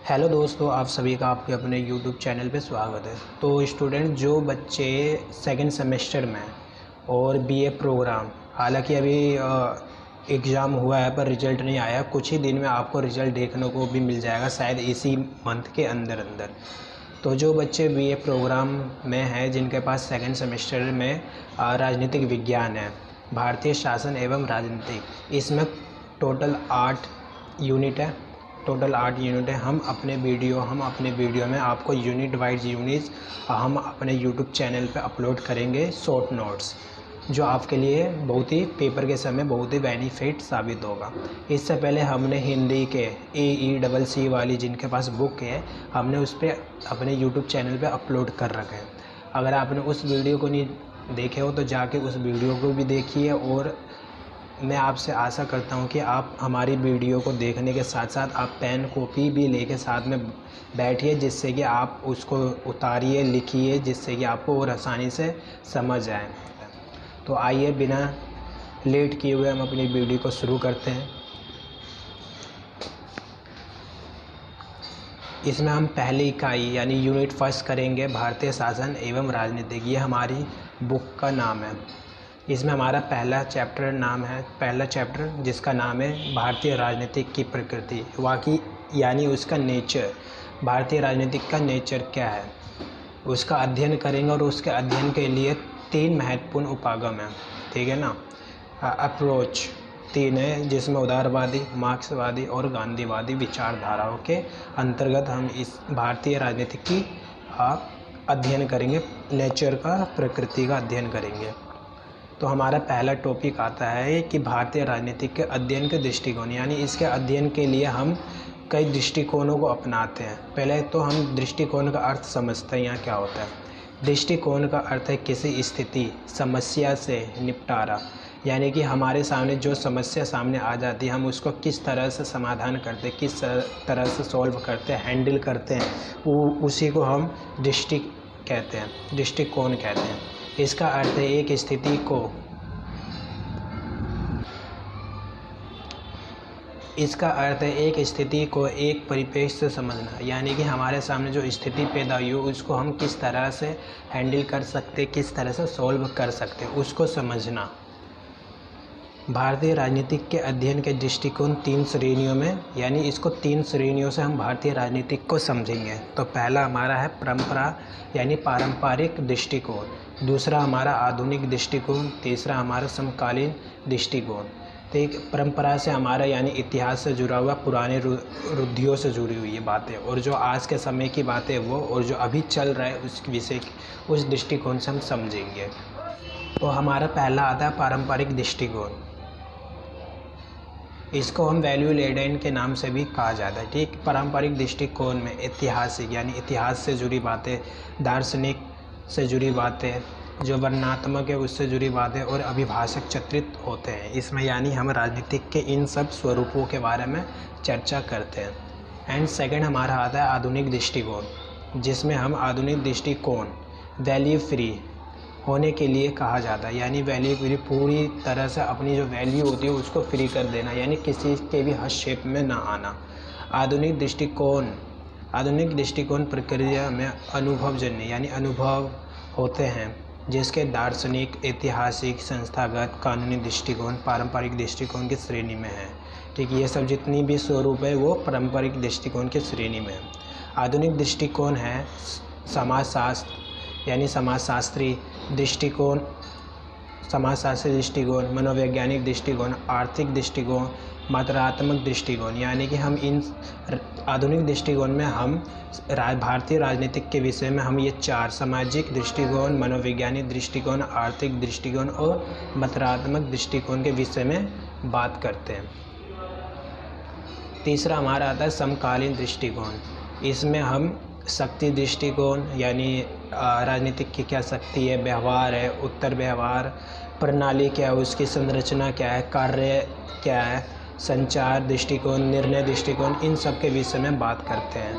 Hello दोस्तों, आप सभी का आपके अपने यूट्यूब चैनल पे स्वागत है। तो स्टूडेंट, जो बच्चे सेकंड सेमेस्टर में और बीए प्रोग्राम, हालांकि अभी एग्ज़ाम हुआ है पर रिज़ल्ट नहीं आया, कुछ ही दिन में आपको रिज़ल्ट देखने को भी मिल जाएगा, शायद इसी मंथ के अंदर अंदर। तो जो बच्चे बीए प्रोग्राम में हैं, जिनके पास सेकंड सेमेस्टर में राजनीतिक विज्ञान है, भारतीय शासन एवं राजनीतिक, इसमें टोटल 8 यूनिट है। हम अपने वीडियो में आपको यूनिट वाइज हम अपने यूट्यूब चैनल पे अपलोड करेंगे शॉर्ट नोट्स, जो आपके लिए बहुत ही पेपर के समय बहुत ही बेनिफिट साबित होगा। इससे पहले हमने हिंदी के AECC वाली जिनके पास बुक है, हमने उस पर अपने यूट्यूब चैनल पे अपलोड कर रखे हैं। अगर आपने उस वीडियो को नहीं देखे हो तो जाके उस वीडियो को भी देखिए, और मैं आपसे आशा करता हूं कि आप हमारी वीडियो को देखने के साथ साथ आप पेन कॉपी भी लेके साथ में बैठिए, जिससे कि आप उसको उतारिए, लिखिए, जिससे कि आपको और आसानी से समझ आए। तो आइए बिना लेट किए हुए हम अपनी वीडियो को शुरू करते हैं। इसमें हम पहली इकाई यानी यूनिट फर्स्ट करेंगे, भारतीय शासन एवं राजनीतिक। ये हमारी बुक का नाम है। इसमें हमारा पहला चैप्टर जिसका नाम है भारतीय राजनीतिक की प्रकृति, यानी उसका नेचर। भारतीय राजनीतिक का नेचर क्या है उसका अध्ययन करेंगे, और उसके अध्ययन के लिए 3 महत्वपूर्ण उपागम हैं, ठीक है ना। अप्रोच 3 है, जिसमें उदारवादी, मार्क्सवादी और गांधीवादी विचारधाराओं के अंतर्गत हम इस भारतीय राजनीतिक की अध्ययन करेंगे, नेचर का, प्रकृति का अध्ययन करेंगे। तो हमारा पहला टॉपिक आता है कि भारतीय राजनीतिक के अध्ययन के दृष्टिकोण, यानी इसके अध्ययन के लिए हम कई दृष्टिकोणों को अपनाते हैं। पहले तो हम दृष्टिकोण का अर्थ समझते हैं, यहाँ क्या होता है। दृष्टिकोण का अर्थ है किसी स्थिति, समस्या से निपटारा, यानी कि हमारे सामने जो समस्या सामने आ जाती है, हम उसको किस तरह से समाधान करते हैं, किस तरह से सॉल्व करते हैं, हैंडल करते हैं, उसी को हम दृष्टिकोण कहते हैं। इसका अर्थ है एक स्थिति को एक परिप्रेक्ष्य से समझना, यानी कि हमारे सामने जो स्थिति पैदा हुई हो उसको हम किस तरह से हैंडल कर सकते, किस तरह से सॉल्व कर सकते, उसको समझना। भारतीय राजनीतिक के अध्ययन के दृष्टिकोण 3 श्रेणियों में, यानी इसको 3 श्रेणियों से हम भारतीय राजनीतिक को समझेंगे। तो पहला हमारा है परंपरा यानी पारंपरिक दृष्टिकोण, दूसरा हमारा आधुनिक दृष्टिकोण, तीसरा हमारा समकालीन दृष्टिकोण। तो एक परंपरा से हमारा यानी इतिहास से जुड़ा हुआ, पुराने रूढ़ियों से जुड़ी हुई ये बातें, और जो आज के समय की बातें वो, और जो अभी चल रहा है उस विषय, उस दृष्टिकोण से हम समझेंगे। तो हमारा पहला आता है पारंपरिक दृष्टिकोण। इसको हम वैल्यू लेडेन के नाम से भी कहा जाता है, ठीक। पारंपरिक दृष्टिकोण में ऐतिहासिक यानी इतिहास से जुड़ी बातें, दार्शनिक से जुड़ी बातें, जो वर्णनात्मक है उससे जुड़ी बातें, और अभिभाषक चित्रित होते हैं इसमें, यानी हम राजनीतिक के इन सब स्वरूपों के बारे में चर्चा करते हैं। एंड सेकंड हमारा आता है आधुनिक दृष्टिकोण, जिसमें हम आधुनिक दृष्टिकोण वैल्यू फ्री होने के लिए कहा जाता है, यानी वैल्यू फ्री, पूरी तरह से अपनी जो वैल्यू होती है उसको फ्री कर देना, यानी किसी के भी हस्तक्षेप में ना आना। आधुनिक दृष्टिकोण प्रक्रिया में अनुभवजन्य यानी अनुभव होते हैं, जिसके दार्शनिक, ऐतिहासिक, संस्थागत, कानूनी दृष्टिकोण पारंपरिक दृष्टिकोण की श्रेणी में है, ठीक। ये सब जितनी भी स्वरूप है वो पारंपरिक दृष्टिकोण की श्रेणी में है। आधुनिक दृष्टिकोण है समाजशास्त्र यानी समाजशास्त्री दृष्टिकोण, मनोवैज्ञानिक दृष्टिकोण, आर्थिक दृष्टिकोण, मात्रात्मक दृष्टिकोण, यानी कि हम इन आधुनिक दृष्टिकोण में हम भारतीय राजनीतिक के विषय में हम ये 4 सामाजिक दृष्टिकोण, मनोवैज्ञानिक दृष्टिकोण, आर्थिक दृष्टिकोण और मात्रात्मक दृष्टिकोण के विषय में बात करते हैं। तीसरा हमारा आता है समकालीन दृष्टिकोण। इसमें हम शक्ति दृष्टिकोण, यानी राजनीतिक की क्या शक्ति है, व्यवहार है, उत्तर व्यवहार प्रणाली क्या है, उसकी संरचना क्या है, कार्य क्या है, संचार दृष्टिकोण, निर्णय दृष्टिकोण, इन सब के विषय में बात करते हैं।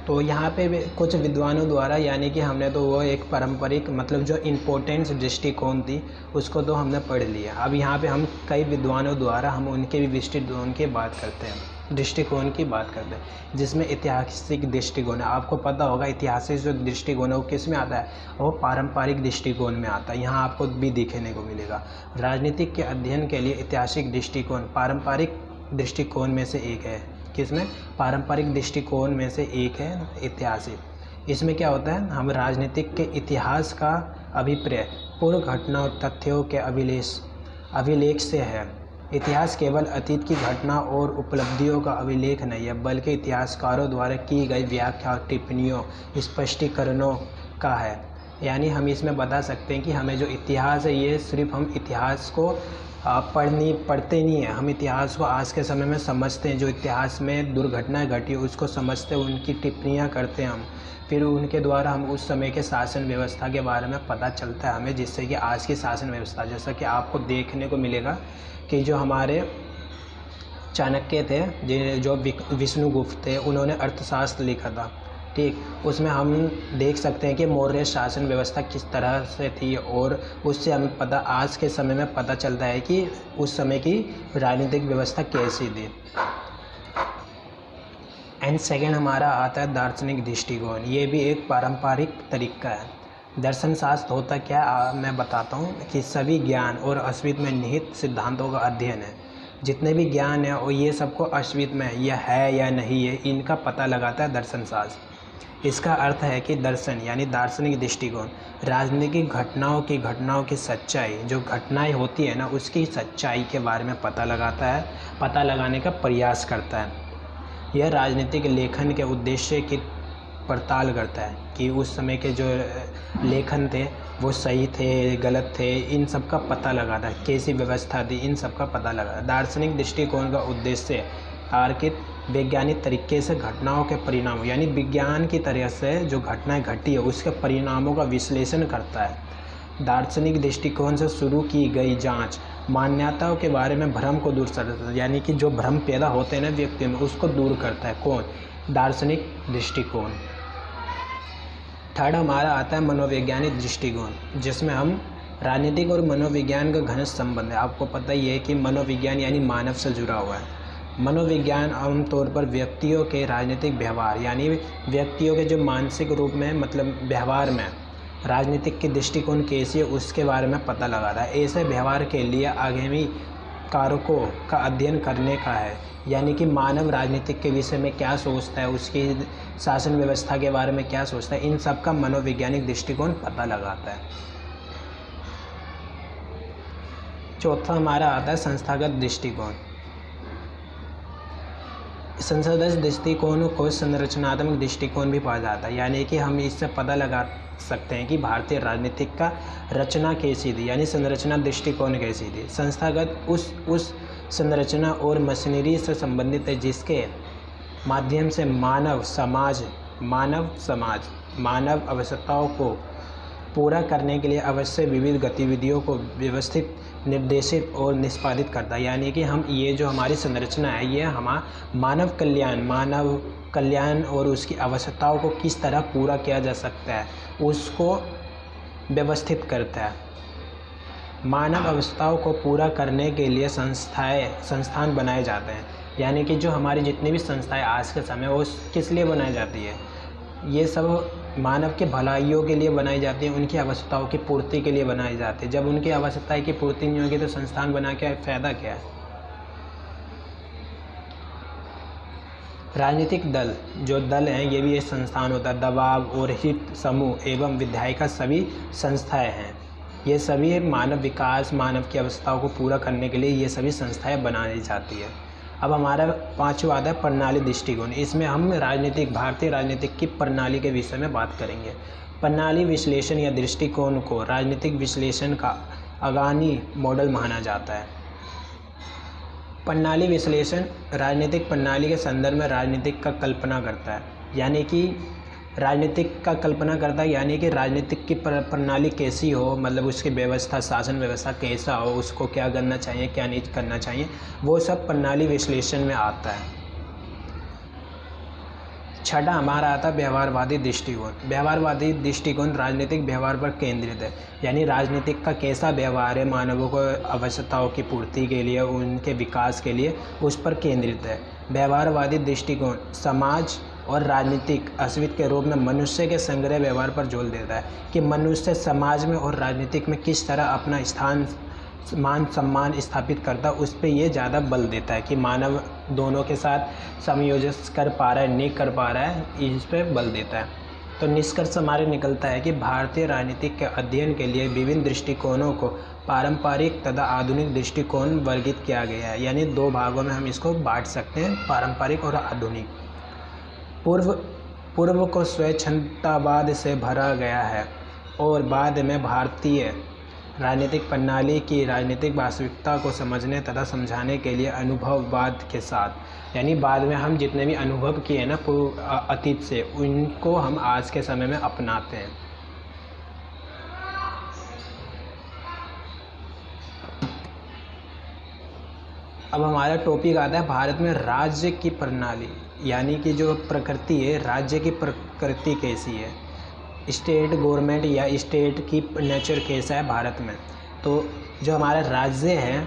तो यहाँ पे भी कुछ विद्वानों द्वारा, यानी कि हमने तो वो एक पारंपरिक मतलब जो इम्पोर्टेंस दृष्टिकोण थी उसको तो हमने पढ़ लिया। अब यहाँ पे हम कई विद्वानों द्वारा हम उनके भी दृष्टिकोण की बात करते हैं। दृष्टिकोण की बात करते हैं, जिसमें ऐतिहासिक दृष्टिकोण है। आपको पता होगा ऐतिहासिक जो दृष्टिकोण है वो किस में आता है, वो पारंपरिक दृष्टिकोण में आता है। यहाँ आपको भी दिखने को मिलेगा। राजनीतिक के अध्ययन के लिए ऐतिहासिक दृष्टिकोण पारंपरिक दृष्टिकोण में से एक है। किसमें? पारंपरिक दृष्टिकोण में से एक है ऐतिहासिक। इसमें क्या होता है, हम राजनीतिक के इतिहास का अभिप्राय पूर्व घटना और तथ्यों के अभिलेख से है। इतिहास केवल अतीत की घटना और उपलब्धियों का अभिलेख नहीं है, बल्कि इतिहासकारों द्वारा की गई व्याख्या और टिप्पणियों, स्पष्टीकरणों का है। यानी हम इसमें बता सकते हैं कि हमें जो इतिहास है ये सिर्फ हम इतिहास को पढ़ते नहीं हैं, हम इतिहास को आज के समय में समझते हैं। जो इतिहास में दुर्घटनाएं घटी उसको समझते हैं, उनकी टिप्पणियां करते हैं हम, फिर उनके द्वारा हम उस समय के शासन व्यवस्था के बारे में पता चलता है हमें, जिससे कि आज की शासन व्यवस्था, जैसा कि आपको देखने को मिलेगा कि जो हमारे चाणक्य थे, जो विष्णुगुप्त थे, उन्होंने अर्थशास्त्र लिखा था, ठीक। उसमें हम देख सकते हैं कि मौर्य शासन व्यवस्था किस तरह से थी, और उससे हमें पता आज के समय में पता चलता है कि उस समय की राजनीतिक व्यवस्था कैसी थी। एंड सेकेंड हमारा आता है दार्शनिक दृष्टिकोण। ये भी एक पारंपरिक तरीका है। दर्शन शास्त्र होता क्या, मैं बताता हूँ कि सभी ज्ञान और अस्तित्व में निहित सिद्धांतों का अध्ययन है। जितने भी ज्ञान है और ये सबको अस्तित्व में यह है या नहीं है, इनका पता लगाता है दर्शन शास्त्र। इसका अर्थ है कि दर्शन यानी दार्शनिक दृष्टिकोण राजनीतिक घटनाओं की सच्चाई, जो घटनाएं होती है ना, उसकी सच्चाई के बारे में पता लगाता है, पता लगाने का प्रयास करता है। यह राजनीतिक लेखन के उद्देश्य की पड़ताल करता है कि उस समय के जो लेखन थे वो सही थे, गलत थे, इन सब का पता लगाता है, कैसी व्यवस्था थी, इन सब का पता लगाता है। दार्शनिक दृष्टिकोण का उद्देश्य तार्किक वैज्ञानिक तरीके से घटनाओं के परिणाम यानी विज्ञान की तरह से जो घटनाएं घटी है उसके परिणामों का विश्लेषण करता है। दार्शनिक दृष्टिकोण से शुरू की गई जांच मान्यताओं के बारे में भ्रम को दूर करता है, यानी कि जो भ्रम पैदा होते हैं ना व्यक्ति में, उसको दूर करता है। कौन? दार्शनिक दृष्टिकोण। थर्ड हमारा आता है मनोवैज्ञानिक दृष्टिकोण, जिसमें हम राजनीतिक और मनोविज्ञान का घनिष्ठ संबंध है। आपको पता ही है कि मनोविज्ञान यानी मानव से जुड़ा हुआ है। मनोविज्ञान आमतौर पर व्यक्तियों के राजनीतिक व्यवहार यानी व्यक्तियों के जो मानसिक रूप में मतलब व्यवहार में राजनीतिक की दृष्टिकोण कैसी है उसके बारे में पता लगाता है। ऐसे व्यवहार के लिए आगामी कारकों का अध्ययन करने का है, यानी कि मानव राजनीतिक के विषय में क्या सोचता है, उसकी शासन व्यवस्था के बारे में क्या सोचता है, इन सब का मनोवैज्ञानिक दृष्टिकोण पता लगाता है। चौथा हमारा आता है संस्थागत दृष्टिकोण। संस्थागत दृष्टिकोण को संरचनात्मक दृष्टिकोण भी कहा जाता है, यानी कि हम इससे पता लगा सकते हैं कि भारतीय राजनीतिक का रचना कैसी थी, यानी संरचना दृष्टिकोण कैसी थी। संस्थागत उस संरचना और मशीनरी से संबंधित है जिसके माध्यम से मानव समाज मानव आवश्यकताओं को पूरा करने के लिए आवश्यक विविध गतिविधियों को व्यवस्थित, निर्देशित और निष्पादित करता है। यानी कि हम ये जो हमारी संरचना है ये हमारा मानव कल्याण और उसकी आवश्यकताओं को किस तरह पूरा किया जा सकता है उसको व्यवस्थित करता है। मानव आवश्यकताओं को पूरा करने के लिए संस्थान बनाए जाते हैं, यानी कि जो हमारी जितनी भी संस्थाएं आज के समय वो किस लिए बनाई जाती है, ये सब मानव के भलाइयों के लिए बनाई जाती है, उनकी आवश्यकताओं की पूर्ति के लिए बनाई जाती है। जब उनकी आवश्यकताएं की पूर्ति नहीं होगी तो संस्थान बना के फ़ायदा क्या है। राजनीतिक दल जो दल हैं ये भी एक संस्थान होता है। दबाव और हित समूह एवं विधायिका सभी संस्थाएं हैं। ये सभी मानव विकास, मानव की आवश्यकताओं को पूरा करने के लिए ये सभी संस्थाएं बनाई जाती है। अब हमारा पांचवा आता है प्रणाली दृष्टिकोण। इसमें हम भारतीय राजनीतिक की प्रणाली के विषय में बात करेंगे। प्रणाली विश्लेषण या दृष्टिकोण को राजनीतिक विश्लेषण का अग्रणी मॉडल माना जाता है। प्रणाली विश्लेषण राजनीतिक प्रणाली के संदर्भ में राजनीतिक का कल्पना करता है, यानी कि राजनीतिक की प्रणाली कैसी हो, मतलब उसकी व्यवस्था, शासन व्यवस्था कैसा हो, उसको क्या करना चाहिए, क्या नहीं करना चाहिए, वो सब प्रणाली विश्लेषण में आता है। छठा हमारा आता है व्यवहारवादी दृष्टिकोण। व्यवहारवादी दृष्टिकोण राजनीतिक व्यवहार पर केंद्रित है, यानी राजनीतिक का कैसा व्यवहार है मानवों को आवश्यकताओं की पूर्ति के लिए, उनके विकास के लिए, उस पर केंद्रित है। व्यवहारवादी दृष्टिकोण समाज और राजनीतिक अस्तित्व के रूप में मनुष्य के संग्रह व्यवहार पर जोर देता है कि मनुष्य समाज में और राजनीतिक में किस तरह अपना स्थान मान सम्मान स्थापित करता है, उस पर ये ज़्यादा बल देता है कि मानव दोनों के साथ समयोजन कर पा रहा है, नहीं कर पा रहा है, इस पर बल देता है। तो निष्कर्ष हमारे निकलता है कि भारतीय राजनीतिक के अध्ययन के लिए विभिन्न दृष्टिकोणों को पारंपरिक तथा आधुनिक दृष्टिकोण वर्गित किया गया है, यानी 2 भागों में हम इसको बांट सकते हैं, पारंपरिक और आधुनिक। पूर्व को स्वच्छंदतावाद से भरा गया है और बाद में भारतीय राजनीतिक प्रणाली की राजनीतिक वास्तविकता को समझने तथा समझाने के लिए अनुभववाद के साथ, यानी बाद में हम जितने भी अनुभव किए ना अतीत से, उनको हम आज के समय में अपनाते हैं। अब हमारा टॉपिक आता है भारत में राज्य की प्रणाली, यानी कि जो प्रकृति है, राज्य की प्रकृति कैसी है, स्टेट गवर्नमेंट या स्टेट की नेचर कैसा है भारत में। तो जो हमारा राज्य है,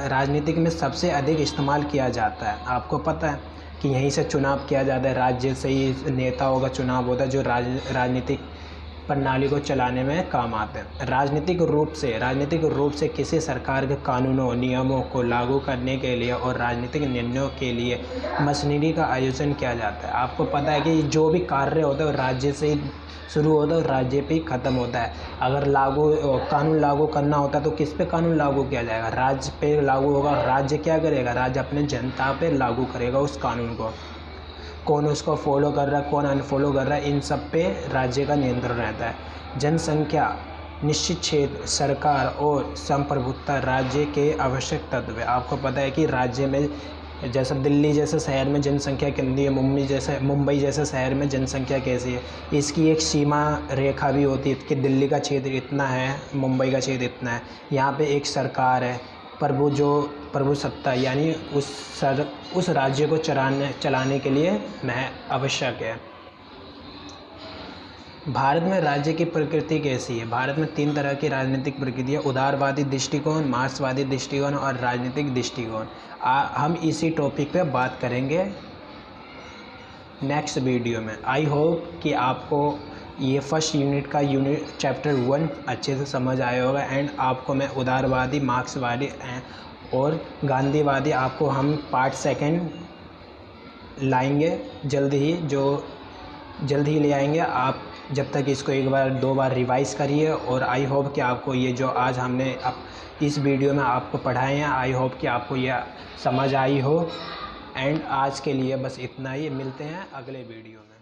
राजनीतिक में सबसे अधिक इस्तेमाल किया जाता है। आपको पता है कि यहीं से चुनाव किया जाता है, राज्य से ही नेताओं का चुनाव होता है जो राजनीतिक प्रणाली को चलाने में काम आते हैं। राजनीतिक रूप से किसी सरकार के कानूनों नियमों को लागू करने के लिए और राजनीतिक निर्णयों के लिए मशीनरी का आयोजन किया जाता है। आपको पता है कि जो भी कार्य होता है राज्य से ही शुरू होता है और राज्य पे ही ख़त्म होता है। अगर कानून लागू करना होता है तो किस पे कानून लागू किया जाएगा, राज्य पे लागू होगा। राज्य क्या करेगा, राज्य अपने जनता पे लागू करेगा उस कानून को। कौन उसको फॉलो कर रहा है, कौन अनफॉलो कर रहा है, इन सब पे राज्य का नियंत्रण रहता है। जनसंख्या, निश्चित क्षेत्र, सरकार और संप्रभुता राज्य के आवश्यक तत्व है। आपको पता है कि राज्य में जैसा दिल्ली जैसे शहर में जनसंख्या कितनी है, मुंबई जैसे शहर में जनसंख्या कैसी है, इसकी एक सीमा रेखा भी होती है कि दिल्ली का क्षेत्र इतना है, मुंबई का क्षेत्र इतना है। यहाँ पे एक सरकार है, प्रभुसत्ता, यानी उस राज्य को चलाने के लिए आवश्यक है। भारत में राज्य की प्रकृति कैसी है? भारत में 3 तरह की राजनीतिक प्रकृति है, उदारवादी दृष्टिकोण, मार्क्सवादी दृष्टिकोण और राजनीतिक दृष्टिकोण। हम इसी टॉपिक पे बात करेंगे नेक्स्ट वीडियो में। आई होप कि आपको ये फर्स्ट यूनिट का चैप्टर 1 अच्छे से समझ आया होगा। एंड आपको मैं उदारवादी, मार्क्सवादी और गांधीवादी आपको हम पार्ट 2 लाएंगे जल्द ही ले आएंगे। आप जब तक इसको 1 बार 2 बार रिवाइज़ करिए। और आई होप कि आपको ये जो आज हमने इस वीडियो में आपको पढ़ाए हैं, आई होप कि आपको यह समझ आई हो। एंड आज के लिए बस इतना ही, मिलते हैं अगले वीडियो में।